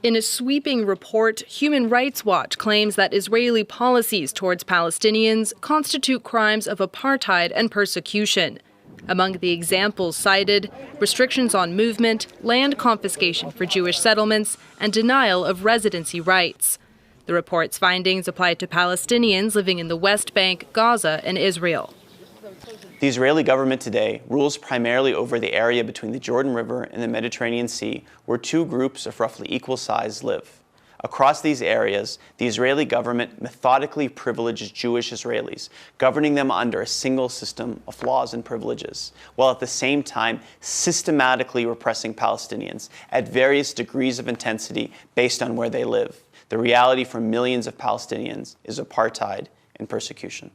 In a sweeping report, Human Rights Watch claims that Israeli policies towards Palestinians constitute crimes of apartheid and persecution. Among the examples cited, restrictions on movement, land confiscation for Jewish settlements, and denial of residency rights. The report's findings apply to Palestinians living in the West Bank, Gaza, and Israel. The Israeli government today rules primarily over the area between the Jordan River and the Mediterranean Sea, where two groups of roughly equal size live. Across these areas, the Israeli government methodically privileges Jewish Israelis, governing them under a single system of laws and privileges, while at the same time systematically repressing Palestinians at various degrees of intensity based on where they live. The reality for millions of Palestinians is apartheid and persecution.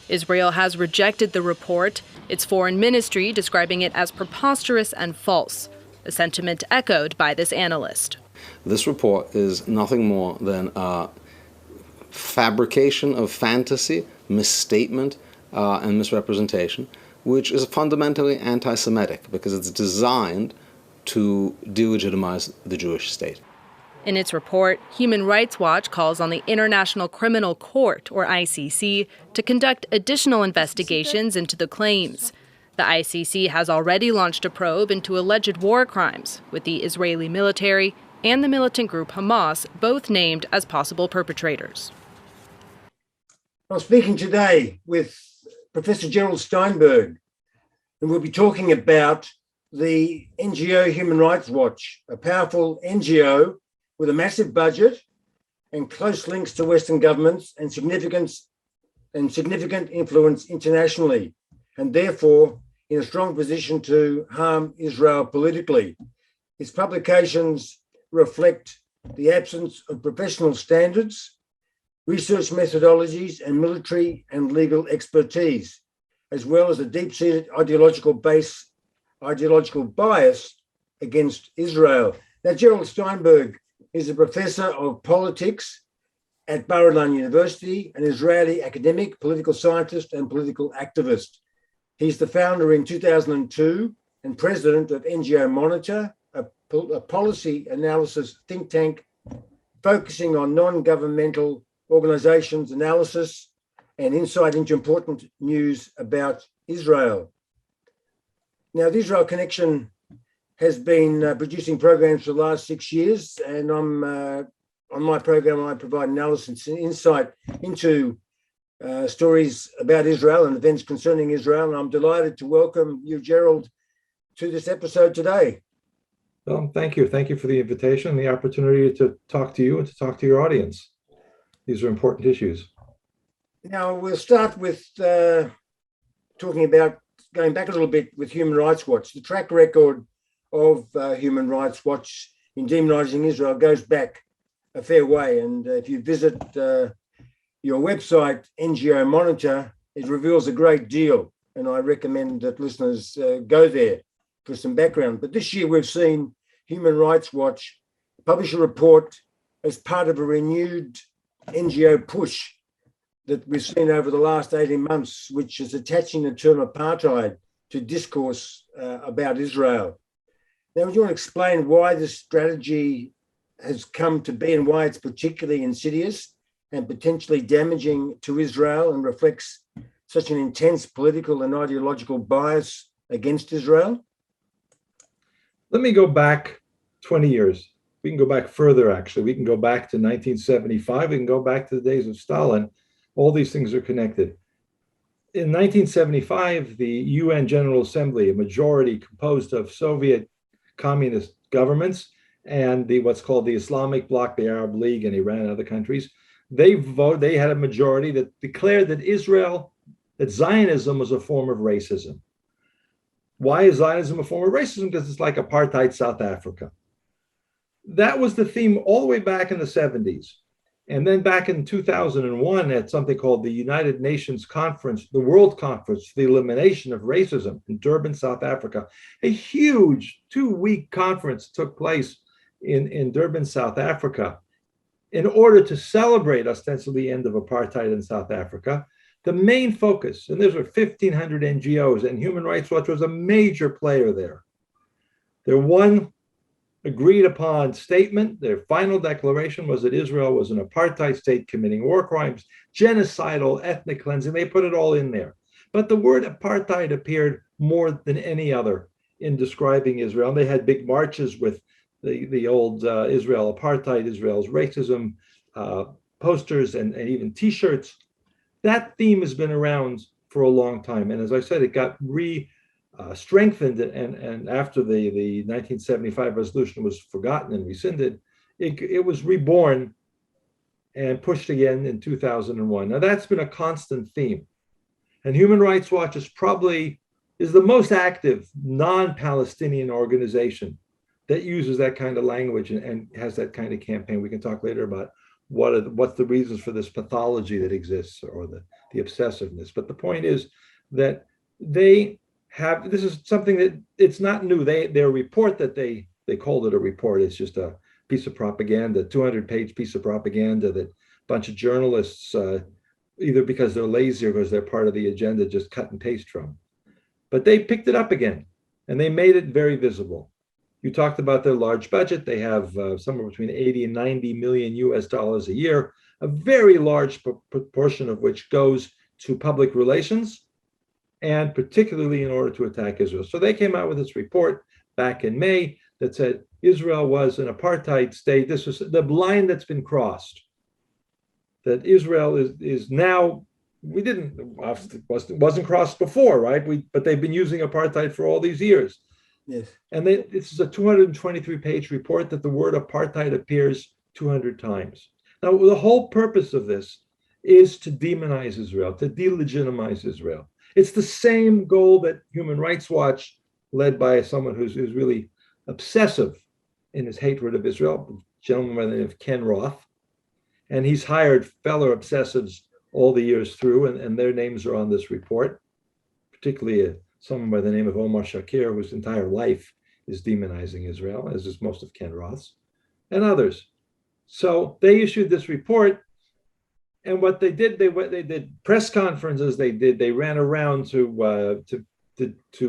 Israel has rejected the report, its foreign ministry describing it as preposterous and false, a sentiment echoed by this analyst. This report is nothing more than a fabrication of fantasy, misstatement, and misrepresentation, which is fundamentally anti-Semitic because it's designed to delegitimize the Jewish state. In its report, Human Rights Watch calls on the International Criminal Court, or ICC, to conduct additional investigations into the claims. The ICC has already launched a probe into alleged war crimes, with the Israeli military and the militant group Hamas both named as possible perpetrators. I'm speaking today with Professor Gerald Steinberg, and we'll be talking about the NGO Human Rights Watch, a powerful NGO with a massive budget and close links to Western governments and significant influence internationally, and therefore in a strong position to harm Israel politically. Its publications reflect the absence of professional standards, research methodologies, and military and legal expertise, as well as a deep-seated ideological bias against Israel. Now, Gerald Steinberg is a professor of politics at Bar-Ilan University, an Israeli academic, political scientist, and political activist. He's the founder in 2002 and president of NGO Monitor, a policy analysis think tank focusing on non-governmental organizations' analysis and insight into important news about Israel. Now, the Israel Connection has been producing programs for the last 6 years, and on my program, I provide analysis and insight into stories about Israel and events concerning Israel. And I'm delighted to welcome you, Gerald, to this episode today. Well, thank you. Thank you for the invitation and the opportunity to talk to you and to talk to your audience. These are important issues. Now, we'll start with talking about going back a little bit with Human Rights Watch. The track record of Human Rights Watch in demonizing Israel goes back a fair way. And if you visit your website, NGO Monitor, it reveals a great deal. And I recommend that listeners go there for some background. But this year we've seen Human Rights Watch publish a report as part of a renewed NGO push that we've seen over the last 18 months, which is attaching the term apartheid to discourse about Israel. Now, would you want to explain why this strategy has come to be and why it's particularly insidious and potentially damaging to Israel and reflects such an intense political and ideological bias against Israel? Let me go back 20 years. We can go back further, actually. We can go back to 1975. We can go back to the days of Stalin. All these things are connected. In 1975, the UN General Assembly, a majority composed of Soviet communist governments and what's called the Islamic Bloc, the Arab League, and Iran and other countries, they had a majority that declared that Zionism was a form of racism. Why is Zionism a form of racism? Because it's like apartheid South Africa. That was the theme all the way back in the 70s. And then back in 2001 at something called the United Nations Conference, the World Conference for the Elimination of Racism in Durban, South Africa, a huge 2-week conference took place in Durban, South Africa, in order to celebrate ostensibly the end of apartheid in South Africa. The main focus, and there were 1,500 NGOs, and Human Rights Watch was a major player there. Their one agreed upon statement, their final declaration was that Israel was an apartheid state committing war crimes, genocidal, ethnic cleansing. They put it all in there. But the word apartheid appeared more than any other in describing Israel. And they had big marches with the old Israel apartheid, Israel's racism, posters and even T-shirts. That theme has been around for a long time. And as I said, it got strengthened, and after the 1975 resolution was forgotten and rescinded, it was reborn and pushed again in 2001. Now that's been a constant theme. And Human Rights Watch is the most active non-Palestinian organization that uses that kind of language and has that kind of campaign. We can talk later about what's the reasons for this pathology that exists, or the obsessiveness. But the point is that this is something that it's not new. Their report that they called it a report. It's just a piece of propaganda, 200-page piece of propaganda that a bunch of journalists, either because they're lazy or because they're part of the agenda, just cut and paste from. But they picked it up again and they made it very visible. You talked about their large budget. They have somewhere between 80 and 90 million US dollars a year, a very large proportion of which goes to public relations, and particularly in order to attack Israel. So they came out with this report back in May that said Israel was an apartheid state. This was the line that's been crossed, that Israel is now, wasn't crossed before, right? But they've been using apartheid for all these years. Yes. And this is a 223-page report that the word apartheid appears 200 times. Now, the whole purpose of this is to demonize Israel, to delegitimize Israel. It's the same goal that Human Rights Watch, led by someone who's really obsessive in his hatred of Israel, a gentleman by the name of Ken Roth. And he's hired fellow obsessives all the years through, and their names are on this report, particularly someone by the name of Omar Shakir, whose entire life is demonizing Israel, as is most of Ken Roth's, and others. So they issued this report, and what they did, they did press conferences. They ran around to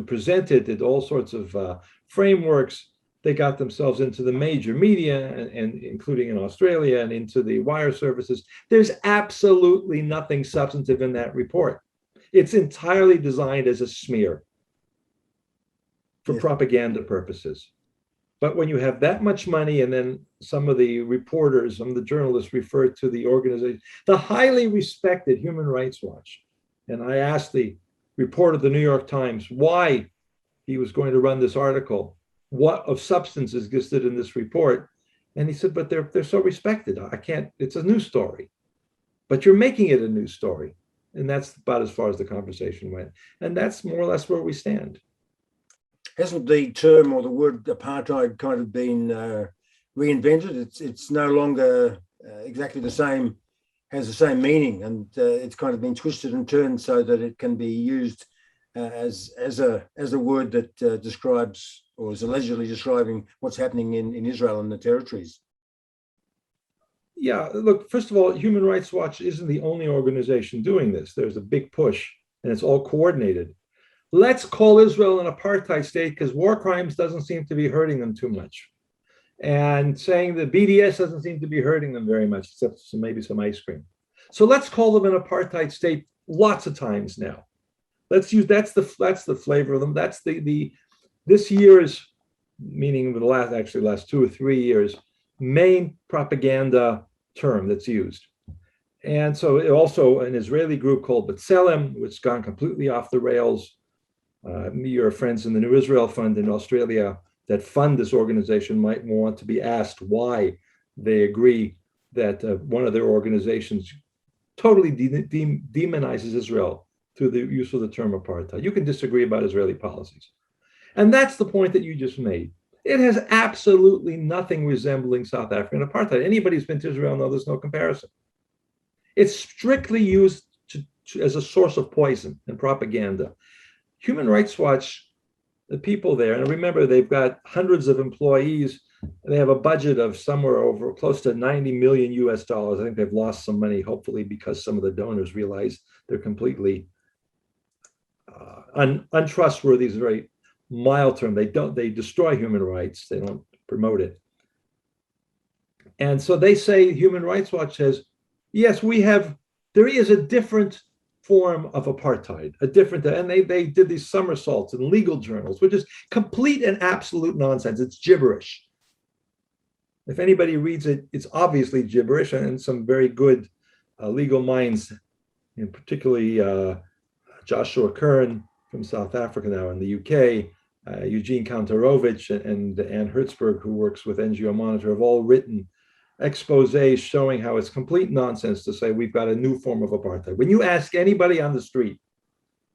present it, did all sorts of frameworks. They got themselves into the major media, and including in Australia, and into the wire services. There's absolutely nothing substantive in that report. It's entirely designed as a smear for propaganda purposes. But when you have that much money, and then some of the reporters, some of the journalists refer to the organization, the highly respected Human Rights Watch. And I asked the reporter of the New York Times why he was going to run this article, what of substance existed in this report. And he said, but they're so respected. I can't, it's a news story. But you're making it a news story. And that's about as far as the conversation went. And that's more or less where we stand. Hasn't the term or the word apartheid kind of been reinvented? It's no longer exactly the same, has the same meaning, and it's kind of been twisted and turned so that it can be used as a word that describes, or is allegedly describing, what's happening in Israel and the territories. Yeah, look, first of all, Human Rights Watch isn't the only organization doing this. There's a big push, and it's all coordinated. Let's call Israel an apartheid state because war crimes doesn't seem to be hurting them too much. And saying the BDS doesn't seem to be hurting them very much, except maybe some ice cream. So let's call them an apartheid state lots of times now. Let's use, that's the flavor of them. That's this year's, meaning the last 2 or 3 years, main propaganda term that's used. And so also an Israeli group called B'Tselem, which has gone completely off the rails. Your friends in the New Israel Fund in Australia that fund this organization might want to be asked why they agree that one of their organizations totally demonizes Israel through the use of the term apartheid. You can disagree about Israeli policies. And that's the point that you just made. It has absolutely nothing resembling South African apartheid. Anybody who's been to Israel knows there's no comparison. It's strictly used as a source of poison and propaganda. Human Rights Watch, the people there, and remember, they've got hundreds of employees. They have a budget of somewhere over close to 90 million US dollars. I think they've lost some money, hopefully because some of the donors realize they're completely untrustworthy is a very mild term. They destroy human rights. They don't promote it. And so they say, Human Rights Watch says, yes, there is a different form of apartheid, and they did these somersaults in legal journals, which is complete and absolute nonsense. It's gibberish. If anybody reads it, it's obviously gibberish, and some very good legal minds, particularly Joshua Kern from South Africa now in the UK, Eugene Kantorowicz and Ann Hertzberg, who works with NGO Monitor, have all written exposés showing how it's complete nonsense to say we've got a new form of apartheid. When you ask anybody on the street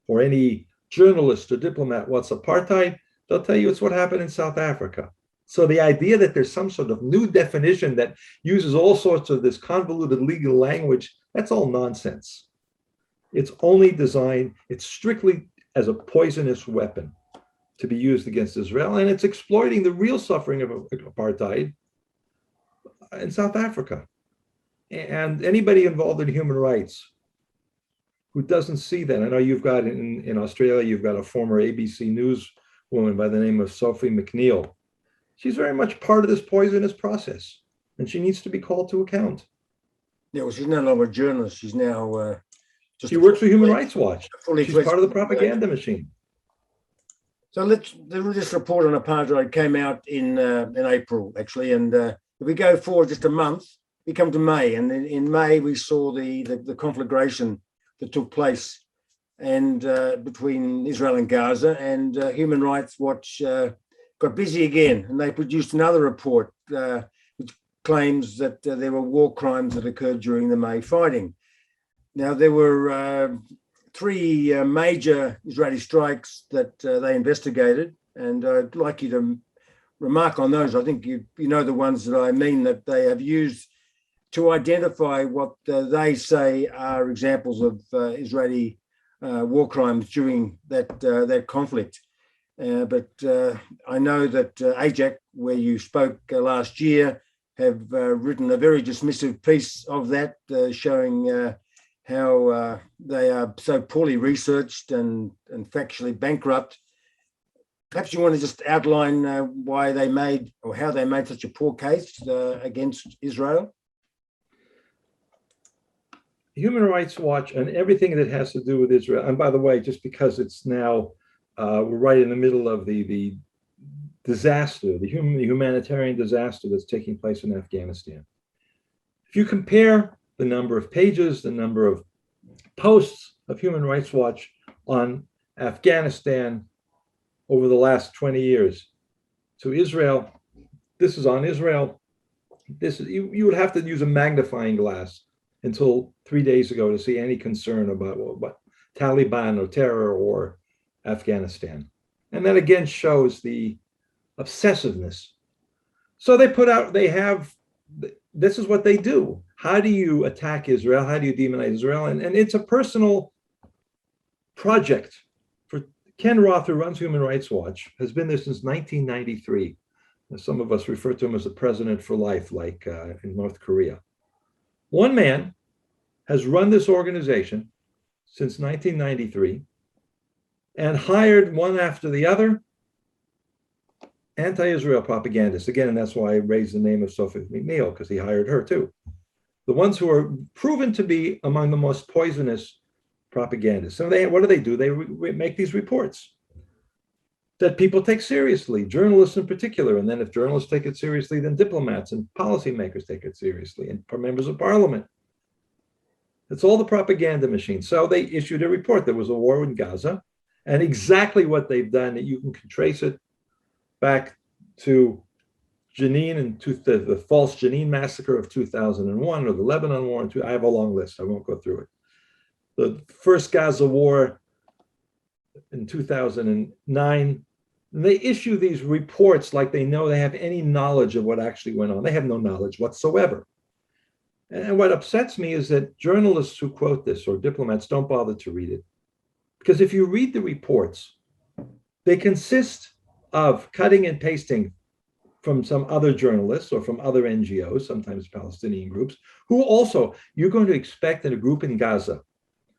or any journalist or diplomat what's apartheid, they'll tell you it's what happened in South Africa. So the idea that there's some sort of new definition that uses all sorts of this convoluted legal language, that's all nonsense. It's only designed, it's strictly as a poisonous weapon to be used against Israel, and it's exploiting the real suffering of apartheid in South Africa. And anybody involved in human rights who doesn't see that, I know you've got in Australia, you've got a former ABC News woman by the name of Sophie McNeil. She's very much part of this poisonous process, and she needs to be called to account. Yeah, well, she's no longer a journalist. She's now she works for Human Rights Watch. She's part of the propaganda machine. So this report on apartheid came out in April, actually, and if we go forward just a month, we come to May, and in May we saw the conflagration that took place and between Israel and Gaza, and Human Rights Watch got busy again, and they produced another report which claims that there were war crimes that occurred during the May fighting. Now, there were three major Israeli strikes that they investigated, and I'd like you to remark on those. I think you know the ones that I mean, that they have used to identify what they say are examples of Israeli war crimes during that conflict. But I know that AJAC, where you spoke last year, have written a very dismissive piece of that, showing how they are so poorly researched and factually bankrupt. Perhaps you want to just outline why they made, or how they made such a poor case against Israel? Human Rights Watch and everything that has to do with Israel, and by the way, just because it's now, we're right in the middle of the disaster, the humanitarian disaster that's taking place in Afghanistan. If you compare the number of pages, the number of posts of Human Rights Watch on Afghanistan over the last 20 years to Israel, this is on Israel. This is, you would have to use a magnifying glass until 3 days ago to see any concern about what Taliban or terror or Afghanistan. And that again shows the obsessiveness. So this is what they do. How do you attack Israel? How do you demonize Israel? And it's a personal project for Ken Roth, who runs Human Rights Watch, has been there since 1993. Some of us refer to him as the president for life, like in North Korea. One man has run this organization since 1993 and hired one after the other anti-Israel propagandists. Again, and that's why I raised the name of Sophie McNeil, because he hired her too. The ones who are proven to be among the most poisonous propagandists. So what do? They make these reports that people take seriously, journalists in particular. And then if journalists take it seriously, then diplomats and policymakers take it seriously, and members of parliament. It's all the propaganda machine. So they issued a report. There was a war in Gaza, and exactly what they've done, you can trace it back to Jenin and the false Jenin massacre of 2001, or the Lebanon war. I have a long list. I won't go through it. The first Gaza war in 2009. And they issue these reports like they know they have any knowledge of what actually went on. They have no knowledge whatsoever. And what upsets me is that journalists who quote this, or diplomats, don't bother to read it. Because if you read the reports, they consist of cutting and pasting from some other journalists or from other NGOs, sometimes Palestinian groups, who also, you're going to expect in a group in Gaza,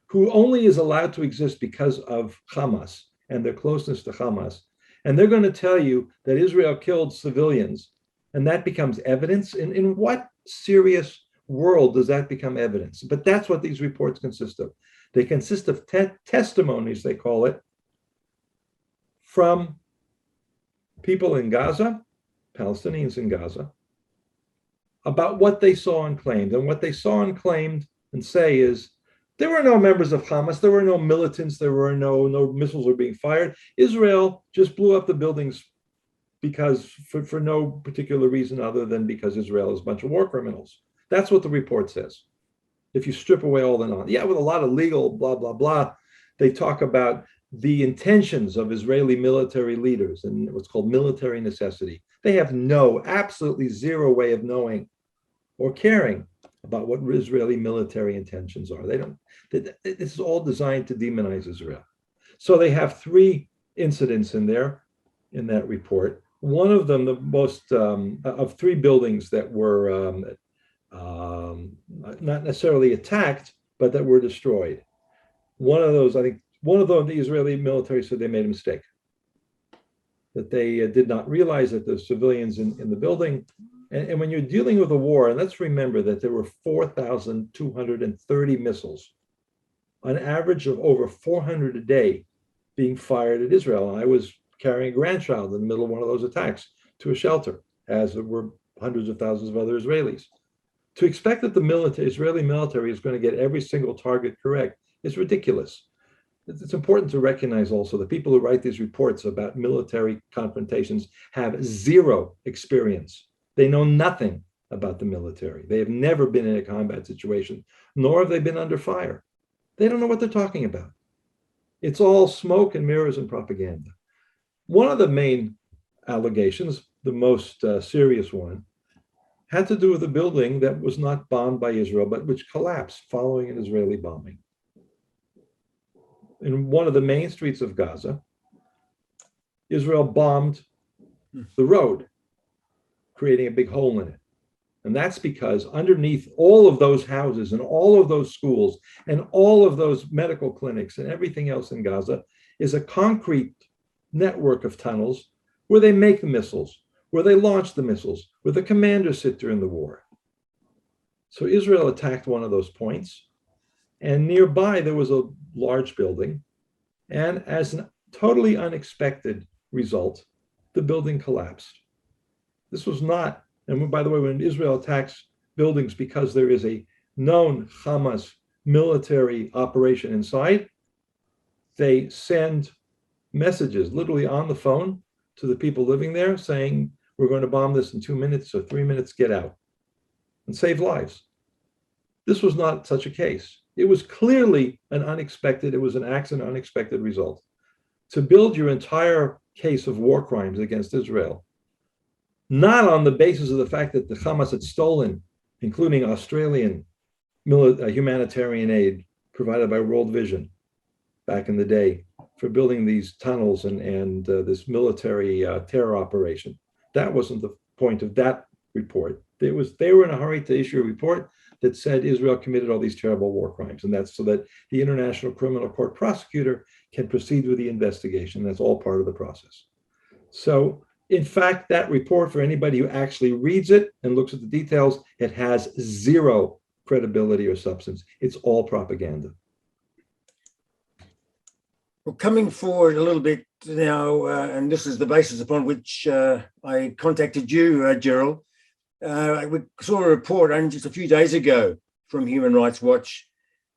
who only is allowed to exist because of Hamas and their closeness to Hamas. And they're going to tell you that Israel killed civilians and that becomes evidence. In what serious world does that become evidence? But that's what these reports consist of. They consist of testimonies, they call it, from people in Gaza, Palestinians in Gaza, about what they saw and claimed. And what they saw and claimed and say is, there were no members of Hamas, there were no militants, there were no missiles were being fired. Israel just blew up the buildings because for no particular reason other than because Israel is a bunch of war criminals. That's what the report says. If you strip away all the with a lot of legal blah, blah, blah, they talk about the intentions of Israeli military leaders and what's called military necessity. They have absolutely zero way of knowing or caring about what Israeli military intentions are. They don't. This is all designed to demonize Israel. So they have 3 incidents in there, in that report. One of them, the most of 3 buildings that were not necessarily attacked, but that were destroyed. One of those, I think, the Israeli military said they made a mistake, that they did not realize that there's civilians in the building. And when you're dealing with a war, and let's remember that there were 4,230 missiles, an average of over 400 a day being fired at Israel. And I was carrying a grandchild in the middle of one of those attacks to a shelter, as were hundreds of thousands of other Israelis. To expect that the Israeli military is going to get every single target correct is ridiculous. It's important to recognize also the people who write these reports about military confrontations have zero experience. They know nothing about the military. They have never been in a combat situation, nor have they been under fire. They don't know what they're talking about. It's all smoke and mirrors and propaganda. One of the main allegations, the most serious one, had to do with a building that was not bombed by Israel, but which collapsed following an Israeli bombing. In one of the main streets of Gaza, Israel bombed the road, creating a big hole in it. And that's because underneath all of those houses and all of those schools and all of those medical clinics and everything else in Gaza is a concrete network of tunnels where they make the missiles, where they launch the missiles, where the commanders sit during the war. So Israel attacked one of those points, and nearby there was a large building, and as a totally unexpected result, the building collapsed. This was not, and by the way, when Israel attacks buildings because there is a known Hamas military operation inside, they send messages literally on the phone to the people living there saying, we're going to bomb this in 2 minutes or 3 minutes, get out, and save lives. This was not such a case. It was clearly an unexpected, it was an accident, unexpected result. To build your entire case of war crimes against Israel, not on the basis of the fact that the Hamas had stolen, including Australian humanitarian aid provided by World Vision back in the day for building these tunnels and this military terror operation. That wasn't the point of that report. They were in a hurry to issue a report that said Israel committed all these terrible war crimes, and that's so that the International Criminal Court prosecutor can proceed with the investigation. That's all part of the process. So, in fact, that report, for anybody who actually reads it and looks at the details, it has zero credibility or substance. It's all propaganda. Well, coming forward a little bit now, and this is the basis upon which I contacted you, Gerald. We saw a report only just a few days ago from Human Rights Watch,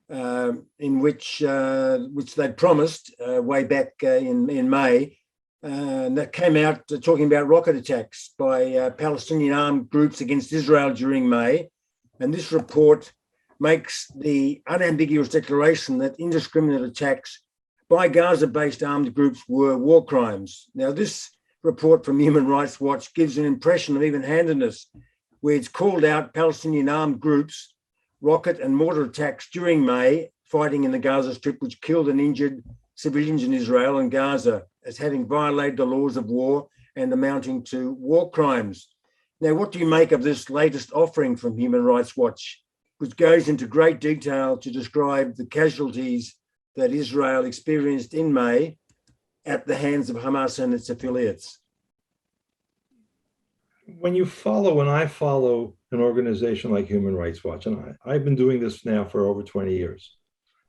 in which they'd promised way back in May, and that came out talking about rocket attacks by Palestinian armed groups against Israel during May. And this report makes the unambiguous declaration that indiscriminate attacks by Gaza-based armed groups were war crimes. Now, this report from Human Rights Watch gives an impression of even-handedness, where it's called out Palestinian armed groups, rocket and mortar attacks during May, fighting in the Gaza Strip, which killed and injured civilians in Israel and Gaza, as having violated the laws of war and amounting to war crimes. Now, what do you make of this latest offering from Human Rights Watch, which goes into great detail to describe the casualties that Israel experienced in May at the hands of Hamas and its affiliates? when you follow, when I follow an organization like Human Rights Watch, and I've been doing this now for over 20 years.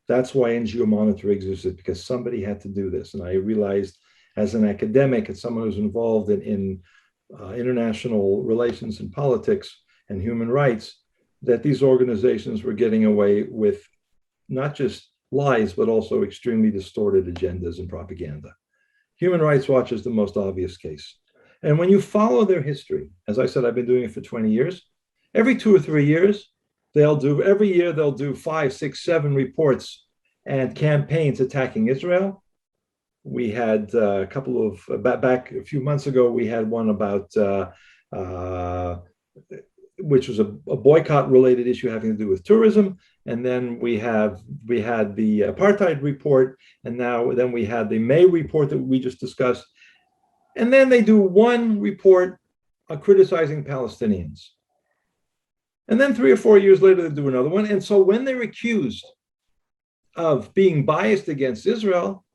That's why NGO monitoring existed, because somebody had to do this. And I realized as an academic and someone who's involved in international relations and politics and human rights, that these organizations were getting away with not just lies, but also extremely distorted agendas and propaganda. Human Rights Watch is the most obvious case. And when you follow their history, as I said, I've been doing it for 20 years, every 2 or 3 years, every year they'll do 5, 6, 7 reports and campaigns attacking Israel. We had a couple of, back a few months ago, we had one about, which was a boycott related issue having to do with tourism. And then we had the apartheid report. And then we had the May report that we just discussed. And then they do one report criticizing Palestinians. And then 3 or 4 years later, they do another one. And so when they're accused of being biased against Israel,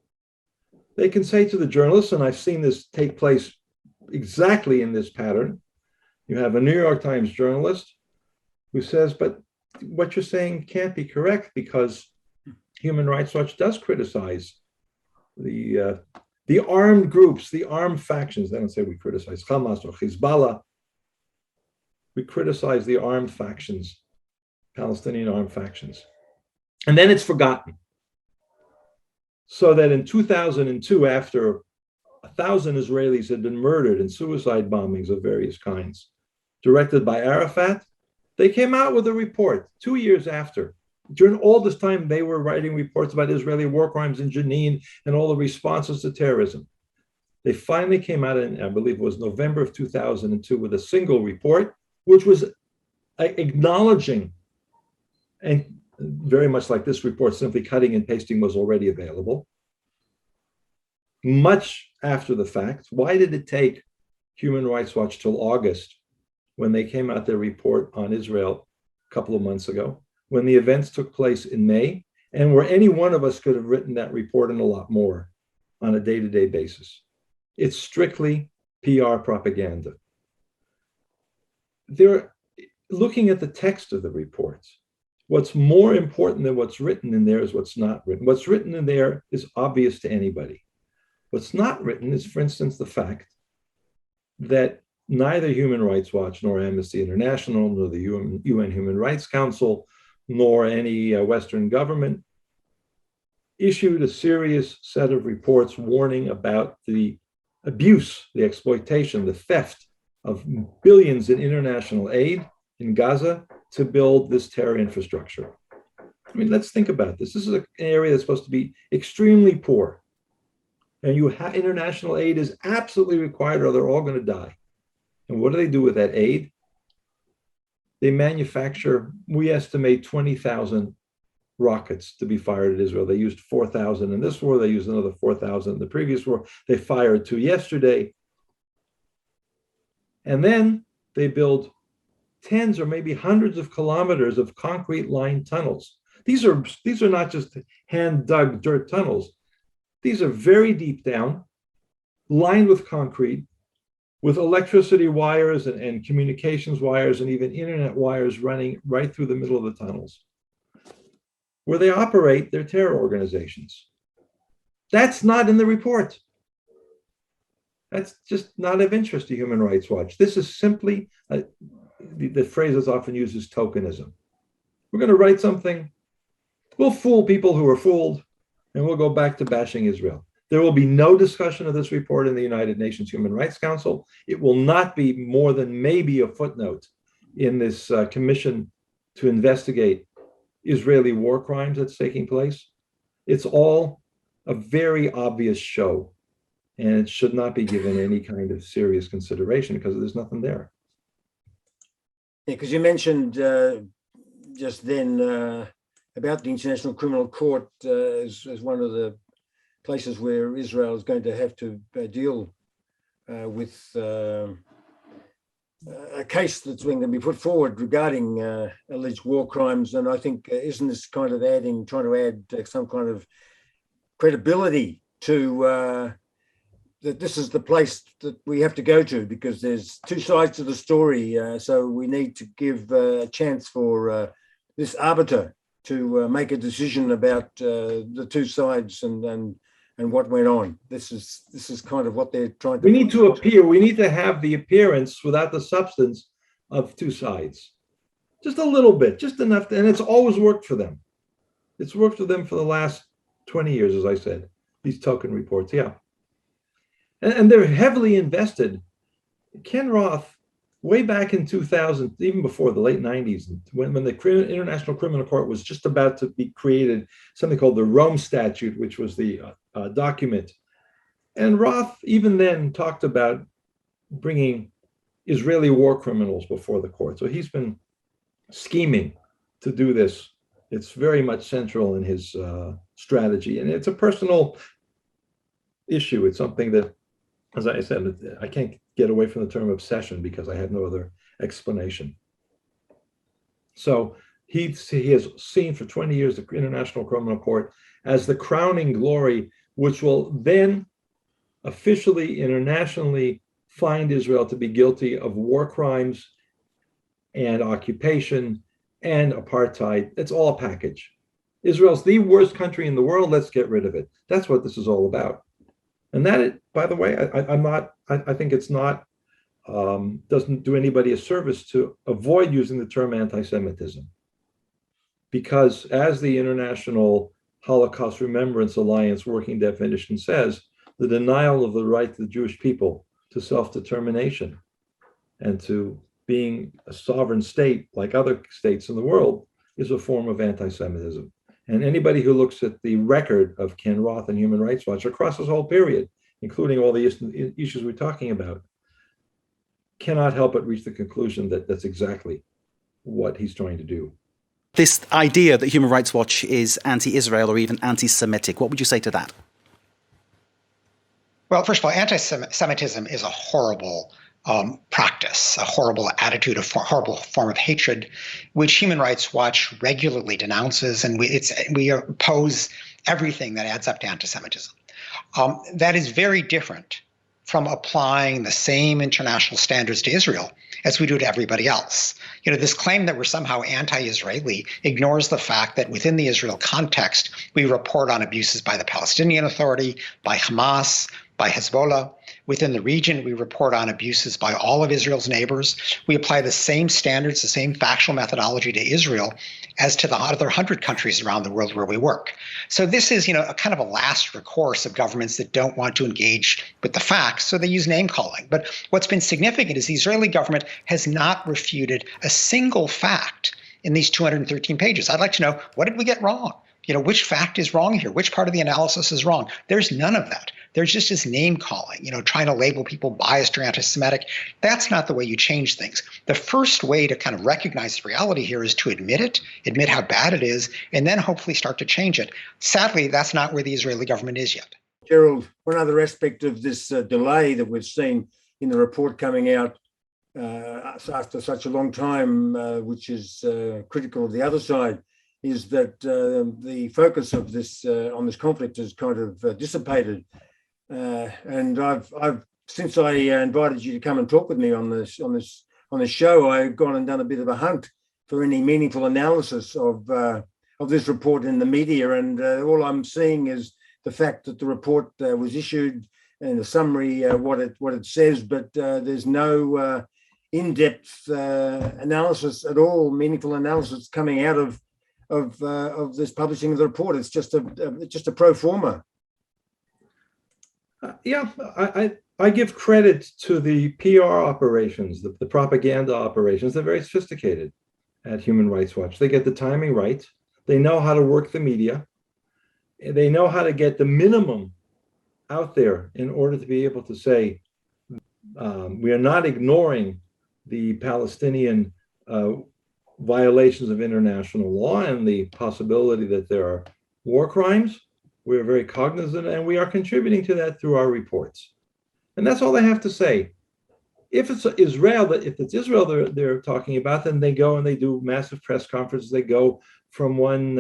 they can say to the journalists, and I've seen this take place exactly in this pattern. You have a New York Times journalist who says, but what you're saying can't be correct, because Human Rights Watch does criticize the armed groups, the armed factions. They don't say we criticize Hamas or Hezbollah. We criticize the armed factions, Palestinian armed factions. And then it's forgotten. So that in 2002, after 1,000 Israelis had been murdered in suicide bombings of various kinds, directed by Arafat, they came out with a report 2 years after. During all this time, they were writing reports about Israeli war crimes in Jenin and all the responses to terrorism. They finally came out in, I believe it was November of 2002, with a single report, which was acknowledging, and very much like this report, simply cutting and pasting was already available. Much after the fact, why did it take Human Rights Watch till August, when they came out their report on Israel a couple of months ago, when the events took place in May, and where any one of us could have written that report and a lot more on a day-to-day basis? It's strictly PR propaganda. They're looking at the text of the reports. What's more important than what's written in there is what's not written. What's written in there is obvious to anybody. What's not written is, for instance, the fact that neither Human Rights Watch nor Amnesty International nor the UN Human Rights Council nor any Western government issued a serious set of reports warning about the abuse, the exploitation, the theft of billions in international aid in Gaza to build this terror infrastructure. I mean, let's think about this. This is an area that's supposed to be extremely poor. And international aid is absolutely required, or they're all going to die. And what do they do with that aid? They manufacture, we estimate, 20,000 rockets to be fired at Israel. They used 4,000 in this war. They used another 4,000 in the previous war. They fired 2 yesterday. And then they build tens or maybe hundreds of kilometers of concrete lined tunnels. These are not just hand dug dirt tunnels. These are very deep down, lined with concrete, with electricity wires and communications wires and even internet wires running right through the middle of the tunnels, where they operate their terror organizations. That's not in the report. That's just not of interest to Human Rights Watch. This is simply, the phrase that's often used is tokenism. We're going to write something, we'll fool people who are fooled, and we'll go back to bashing Israel. There will be no discussion of this report in the United Nations Human Rights Council. It will not be more than maybe a footnote in this commission to investigate Israeli war crimes that's taking place. It's all a very obvious show, and it should not be given any kind of serious consideration because there's nothing there. Yeah, because you mentioned just then about the International Criminal Court as one of the places where Israel is going to have to deal with a case that's going to be put forward regarding alleged war crimes. And I think isn't this kind of trying to add some kind of credibility to that this is the place that we have to go to, because there's two sides to the story. So we need to give a chance for this arbiter to make a decision about the two sides and what went on. This is kind of what they're trying to. We need to appear. We need to have the appearance without the substance of two sides. Just a little bit, just enough, and it's always worked for them. It's worked for them for the last 20 years, as I said. These token reports, yeah. And they're heavily invested. Ken Roth, way back in 2000, even before the late 90s, when the International Criminal Court was just about to be created, something called the Rome Statute, which was the document. And Roth even then talked about bringing Israeli war criminals before the court. So he's been scheming to do this. It's very much central in his strategy. And it's a personal issue. It's something that, as I said, I can't get away from the term obsession because I have no other explanation. So he has seen for 20 years the International Criminal Court as the crowning glory, which will then officially, internationally find Israel to be guilty of war crimes and occupation and apartheid. It's all a package. Israel's the worst country in the world. Let's get rid of it. That's what this is all about. And that, by the way, I think it's not, doesn't do anybody a service to avoid using the term anti-Semitism. Because as the International Holocaust Remembrance Alliance working definition says, the denial of the right to the Jewish people to self-determination and to being a sovereign state like other states in the world is a form of anti-Semitism. And anybody who looks at the record of Ken Roth and Human Rights Watch across this whole period, including all the issues we're talking about, cannot help but reach the conclusion that that's exactly what he's trying to do. This idea that Human Rights Watch is anti-Israel or even anti-Semitic, what would you say to that? Well, first of all, anti-Semitism is a horrible practice, a horrible attitude, a horrible form of hatred, which Human Rights Watch regularly denounces, and we oppose everything that adds up to anti-Semitism. That is very different from applying the same international standards to Israel as we do to everybody else. You know, this claim that we're somehow anti-Israeli ignores the fact that within the Israel context, we report on abuses by the Palestinian Authority, by Hamas, by Hezbollah. Within the region, we report on abuses by all of Israel's neighbors. We apply the same standards, the same factual methodology to Israel as to the other 100 countries around the world where we work. So this is, a kind of a last recourse of governments that don't want to engage with the facts, so they use name calling. But what's been significant is the Israeli government has not refuted a single fact in these 213 pages. I'd like to know, what did we get wrong? Which fact is wrong here? Which part of the analysis is wrong? There's none of that. There's just this name calling, trying to label people biased or anti-Semitic. That's not the way you change things. The first way to kind of recognize the reality here is to admit it, admit how bad it is, and then hopefully start to change it. Sadly, that's not where the Israeli government is yet. Gerald, one other aspect of this delay that we've seen in the report coming out after such a long time, which is critical of the other side, is that the focus of this on this conflict has kind of dissipated. And I've since I invited you to come and talk with me on this show, I've gone and done a bit of a hunt for any meaningful analysis of this report in the media, and all I'm seeing is the fact that the report was issued and a summary what it says, but there's no in-depth analysis at all, meaningful analysis coming out of this publishing of the report. It's just a pro forma. I give credit to the PR operations, the propaganda operations. They're very sophisticated at Human Rights Watch. They get the timing right. They know how to work the media. They know how to get the minimum out there in order to be able to say, we are not ignoring the Palestinian violations of international law and the possibility that there are war crimes. We are very cognizant, and we are contributing to that through our reports. And that's all they have to say. If it's Israel they're talking about, then they go and they do massive press conferences. They go from one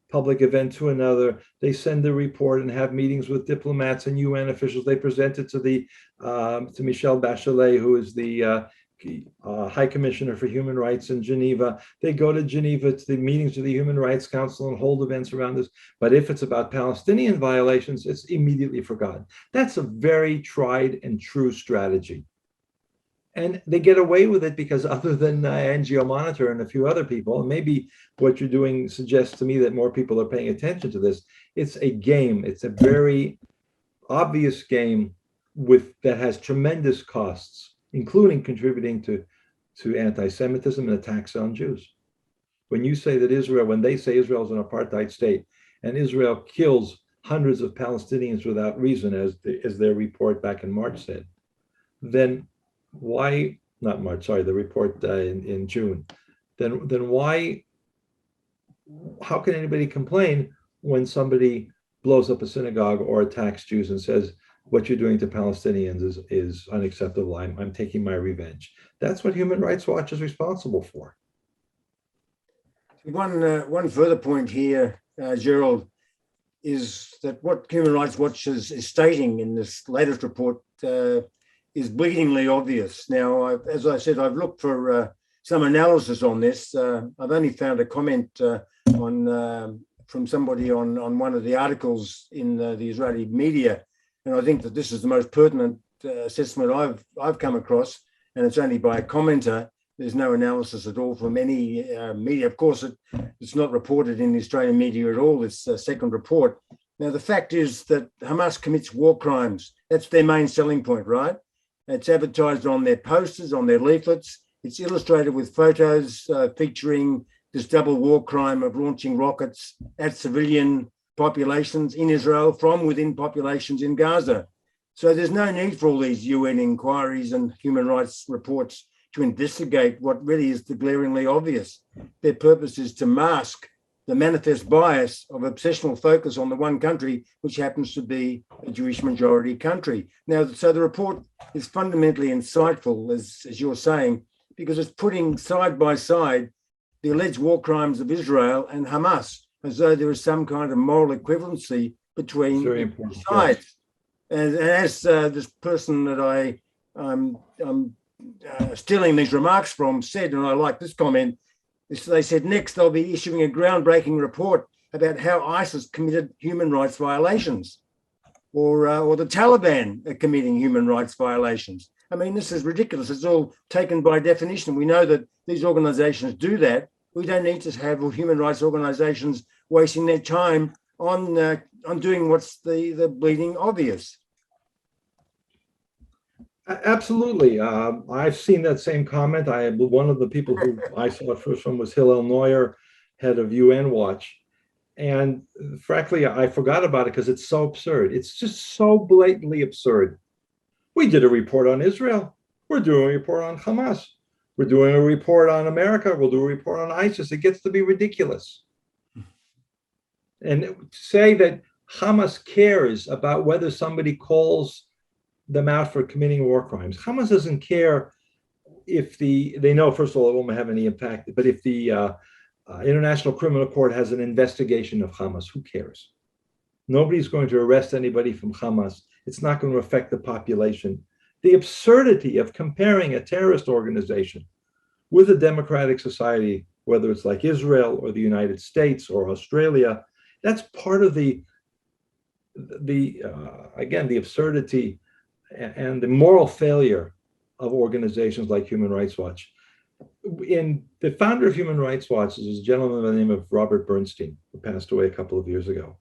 public event to another. They send a report and have meetings with diplomats and UN officials. They present it to Michelle Bachelet, who is the High Commissioner for Human Rights in Geneva. They go to Geneva to the meetings of the Human Rights Council and hold events around this. But if it's about Palestinian violations, it's immediately forgotten. That's a very tried and true strategy. And they get away with it because other than NGO Monitor and a few other people, and maybe what you're doing suggests to me that more people are paying attention to this, it's a game. It's a very obvious game that has tremendous costs, including contributing to anti-Semitism and attacks on Jews. When they say Israel is an apartheid state and Israel kills hundreds of Palestinians without reason, as their report back in March said, then why, not March, sorry, the report in June, then why, how can anybody complain when somebody blows up a synagogue or attacks Jews and says, what you're doing to Palestinians is unacceptable, I'm taking my revenge? That's what Human Rights Watch is responsible for. One further point here, Gerald, is that what Human Rights Watch is stating in this latest report is bleedingly obvious. Now, as I said, I've looked for some analysis on this. I've only found a comment from somebody on one of the articles in the Israeli media, and I think that this is the most pertinent assessment I've come across, and it's only by a commenter. There's no analysis at all from any media. Of course, it's not reported in the Australian media at all, this second report. Now, the fact is that Hamas commits war crimes. That's their main selling point, right? It's advertised on their posters, on their leaflets. It's illustrated with photos featuring this double war crime of launching rockets at civilian populations in Israel from within populations in Gaza. So there's no need for all these UN inquiries and human rights reports to investigate what really is the glaringly obvious. Their purpose is to mask the manifest bias of obsessional focus on the one country, which happens to be a Jewish majority country. Now, so the report is fundamentally insightful, as you're saying, because it's putting side by side the alleged war crimes of Israel and Hamas, as though there is some kind of moral equivalency between sides. And as this person that I'm stealing these remarks from said, and I like this comment, they said next they'll be issuing a groundbreaking report about how ISIS committed human rights violations, or the Taliban are committing human rights violations. I mean, this is ridiculous. It's all taken by definition. We know that these organizations do that. We don't need to have human rights organizations wasting their time on doing what's the bleeding obvious. Absolutely. I've seen that same comment. One of the people who I saw it first from was Hillel Neuer, head of UN Watch. And frankly, I forgot about it because it's so absurd. It's just so blatantly absurd. We did a report on Israel. We're doing a report on Hamas. We're doing a report on America. We'll do a report on ISIS. It gets to be ridiculous. And to say that Hamas cares about whether somebody calls them out for committing war crimes. Hamas doesn't care if they know, first of all, it won't have any impact, but if the International Criminal Court has an investigation of Hamas, who cares? Nobody's going to arrest anybody from Hamas. It's not going to affect the population. The absurdity of comparing a terrorist organization with a democratic society, whether it's like Israel or the United States or Australia, that's part of the absurdity and the moral failure of organizations like Human Rights Watch. The founder of Human Rights Watch is a gentleman by the name of Robert Bernstein, who passed away a couple of years ago.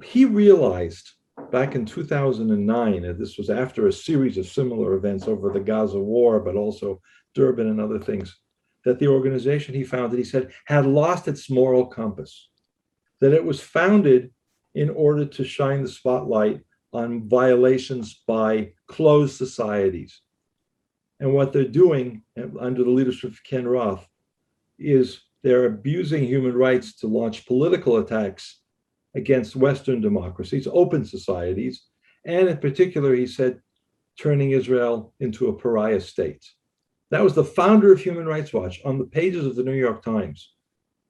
He realized back in 2009, and this was after a series of similar events over the Gaza war, but also Durban and other things, that the organization he founded, he said, had lost its moral compass, that it was founded in order to shine the spotlight on violations by closed societies. And what they're doing under the leadership of Ken Roth is they're abusing human rights to launch political attacks against Western democracies, open societies, and in particular, he said, turning Israel into a pariah state. That was the founder of Human Rights Watch on the pages of the New York Times,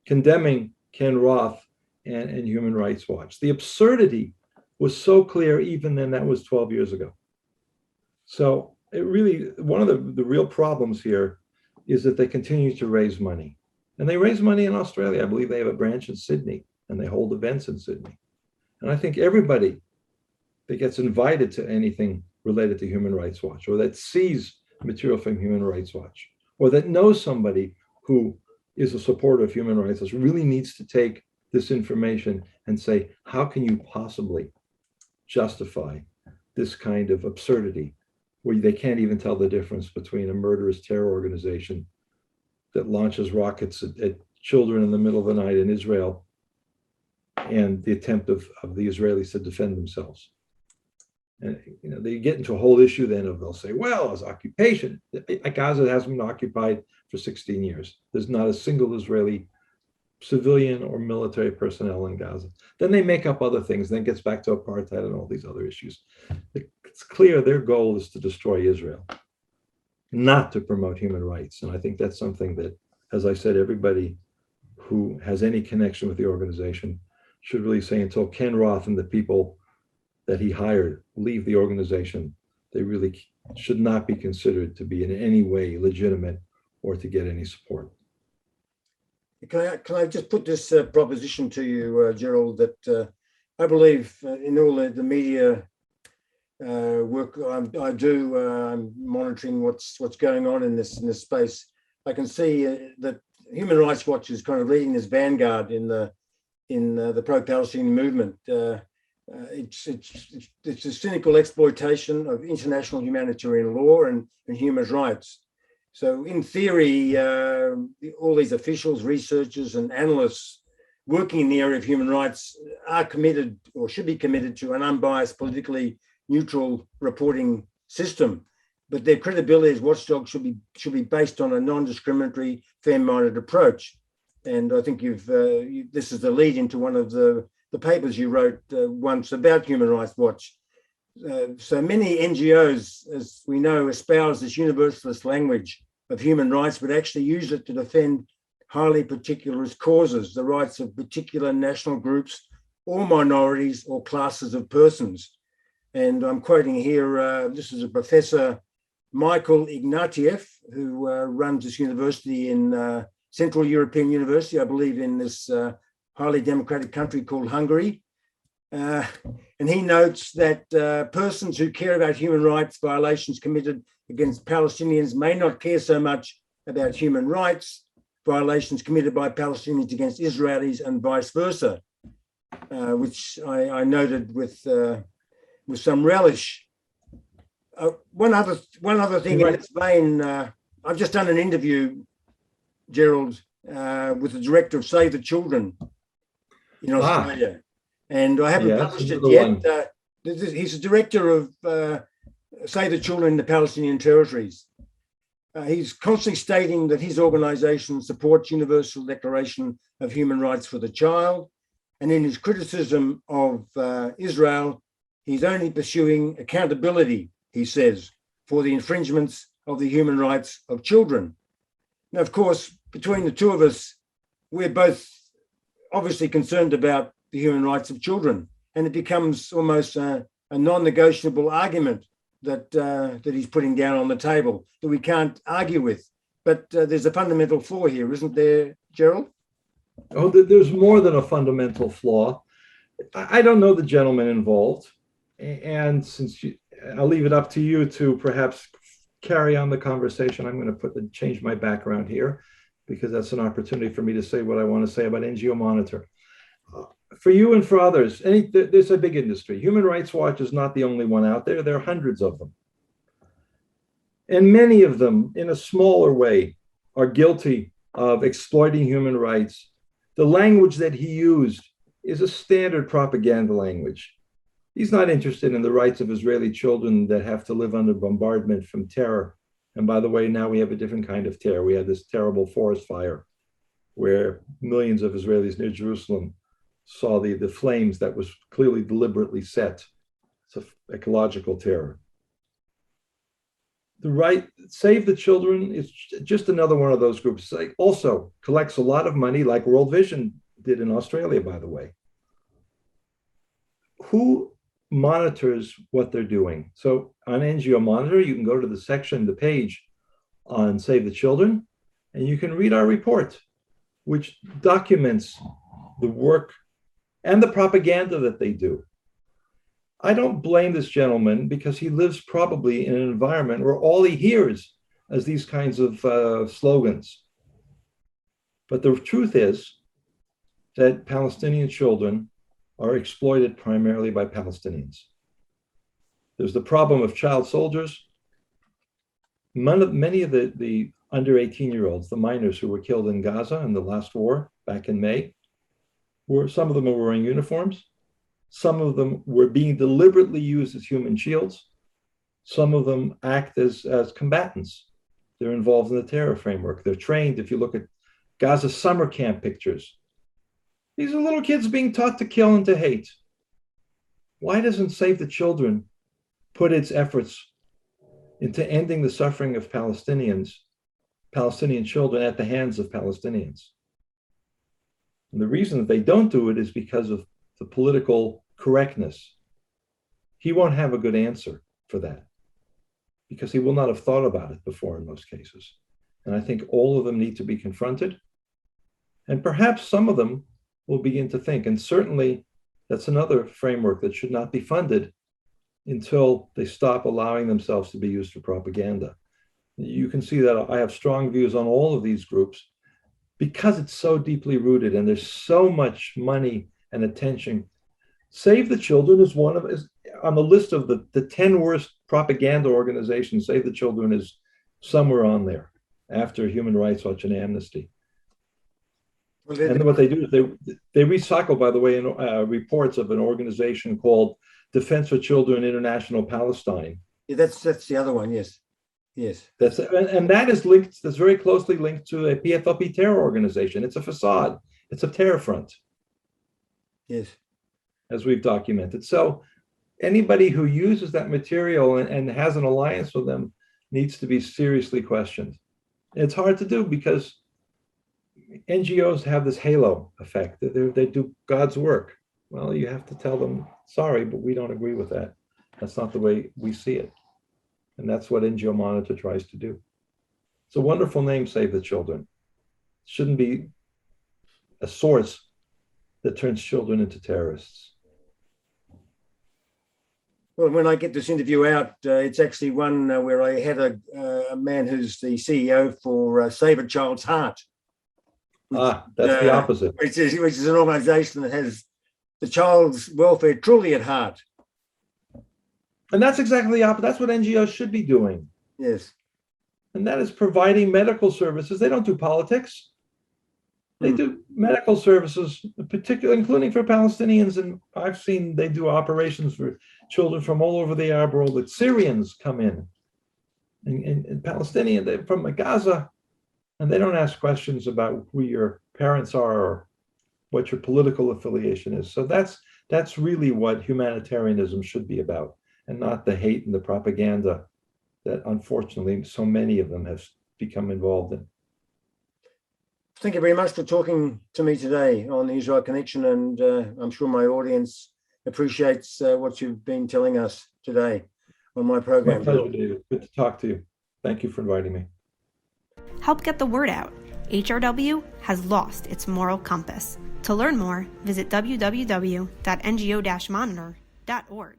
condemning Ken Roth, and Human Rights Watch. The absurdity was so clear even then. That was 12 years ago. So it really, one of the real problems here is that they continue to raise money. And they raise money in Australia. I believe they have a branch in Sydney, and they hold events in Sydney. And I think everybody that gets invited to anything related to Human Rights Watch, or that sees material from Human Rights Watch, or that knows somebody who is a supporter of human rights, really needs to take this information and say, how can you possibly justify this kind of absurdity where they can't even tell the difference between a murderous terror organization that launches rockets at children in the middle of the night in Israel and the attempt of the Israelis to defend themselves. And they get into a whole issue then of, they'll say, well, it's occupation. Gaza hasn't been occupied for 16 years. There's not a single Israeli civilian or military personnel in Gaza. Then they make up other things, then it gets back to apartheid and all these other issues. It's clear their goal is to destroy Israel, not to promote human rights. And I think that's something that, as I said, everybody who has any connection with the organization should really say, until Ken Roth and the people that he hired leave the organization, they really should not be considered to be in any way legitimate or to get any support. Can I just put this proposition to you, Gerald, that I believe in all the media work I do, I'm monitoring what's going on in this space. I can see that Human Rights Watch is kind of leading this vanguard in the pro-Palestinian movement. It's a cynical exploitation of international humanitarian law and human rights. So in theory, all these officials, researchers and analysts working in the area of human rights are committed, or should be committed, to an unbiased, politically neutral reporting system. But their credibility as watchdogs should be based on a non-discriminatory, fair-minded approach. And I think this is the lead into one of the papers you wrote once about Human Rights Watch. So many NGOs, as we know, espouse this universalist language of human rights, but actually use it to defend highly particularist causes, the rights of particular national groups or minorities or classes of persons. And I'm quoting here, this is a Professor Michael Ignatieff, who runs this university in Central European University, I believe in this highly democratic country called Hungary. And he notes that persons who care about human rights violations committed against Palestinians may not care so much about human rights violations committed by Palestinians against Israelis and vice versa, which I noted with some relish. One other thing in this vein, I've just done an interview, Gerald, with the director of Save the Children in Australia. And I haven't published it yet. He's the director of Save the Children in the Palestinian territories. He's constantly stating that his organization supports Universal Declaration of Human Rights for the Child. And in his criticism of Israel, he's only pursuing accountability, he says, for the infringements of the human rights of children. Now, of course, between the two of us, we're both obviously concerned about the human rights of children, and it becomes almost a non-negotiable argument that he's putting down on the table that we can't argue with. But there's a fundamental flaw here, isn't there, Gerald? Oh, there's more than a fundamental flaw. I don't know the gentleman involved, and since I'll leave it up to you to perhaps carry on the conversation, I'm going to change my background here, because that's an opportunity for me to say what I want to say about NGO Monitor. For you and for others, there's a big industry. Human Rights Watch is not the only one out there. There are hundreds of them. And many of them, in a smaller way, are guilty of exploiting human rights. The language that he used is a standard propaganda language. He's not interested in the rights of Israeli children that have to live under bombardment from terror. And by the way, now we have a different kind of terror. We had this terrible forest fire where millions of Israelis near Jerusalem saw the flames that was clearly deliberately set. It's an ecological terror. The right, Save the Children is just another one of those groups. It also collects a lot of money, like World Vision did in Australia, by the way. Who monitors what they're doing? So on NGO Monitor, you can go to the section, the page on Save the Children, and you can read our report, which documents the work and the propaganda that they do. I don't blame this gentleman because he lives probably in an environment where all he hears is these kinds of slogans. But the truth is that Palestinian children are exploited primarily by Palestinians. There's the problem of child soldiers. Many of the under 18-year-olds, the minors who were killed in Gaza in the last war back in May, some of them were wearing uniforms. Some of them were being deliberately used as human shields. Some of them act as combatants. They're involved in the terror framework. They're trained. If you look at Gaza summer camp pictures, these are little kids being taught to kill and to hate. Why doesn't Save the Children put its efforts into ending the suffering of Palestinian children at the hands of Palestinians? And the reason that they don't do it is because of the political correctness. He won't have a good answer for that because he will not have thought about it before in most cases. And I think all of them need to be confronted. And perhaps some of them will begin to think. And certainly that's another framework that should not be funded until they stop allowing themselves to be used for propaganda. You can see that I have strong views on all of these groups because it's so deeply rooted and there's so much money and attention. Save the Children is on the list of the 10 worst propaganda organizations. Save the Children is somewhere on there after Human Rights Watch and Amnesty. And what they do is they recycle, by the way, in reports of an organization called Defense for Children International Palestine. Yeah, that's the other one. Yes. And that is linked. That's very closely linked to a PFLP terror organization. It's a facade. It's a terror front. Yes, as we've documented. So anybody who uses that material and has an alliance with them needs to be seriously questioned. It's hard to do because NGOs have this halo effect. They do God's work. Well, you have to tell them, sorry, but we don't agree with that. That's not the way we see it. And that's what NGO Monitor tries to do. It's a wonderful name, Save the Children. It shouldn't be a source that turns children into terrorists. Well, when I get this interview out, it's actually one where I had a man who's the CEO for Save a Child's Heart. That's the opposite. Which is an organization that has the child's welfare truly at heart. And that's exactly the opposite. That's what NGOs should be doing. Yes. And that is providing medical services. They don't do politics. They do medical services, particularly including for Palestinians. And I've seen they do operations for children from all over the Arab world. That Syrians come in and Palestinian from Gaza, and they don't ask questions about who your parents are or what your political affiliation is. So that's really what humanitarianism should be about, and not the hate and the propaganda that unfortunately so many of them have become involved in. Thank you very much for talking to me today on the Israel Connection, and I'm sure my audience appreciates what you've been telling us today on my program. My pleasure, David. Good to talk to you. Thank you for inviting me. Help get the word out. HRW has lost its moral compass. To learn more, visit www.ngo-monitor.org.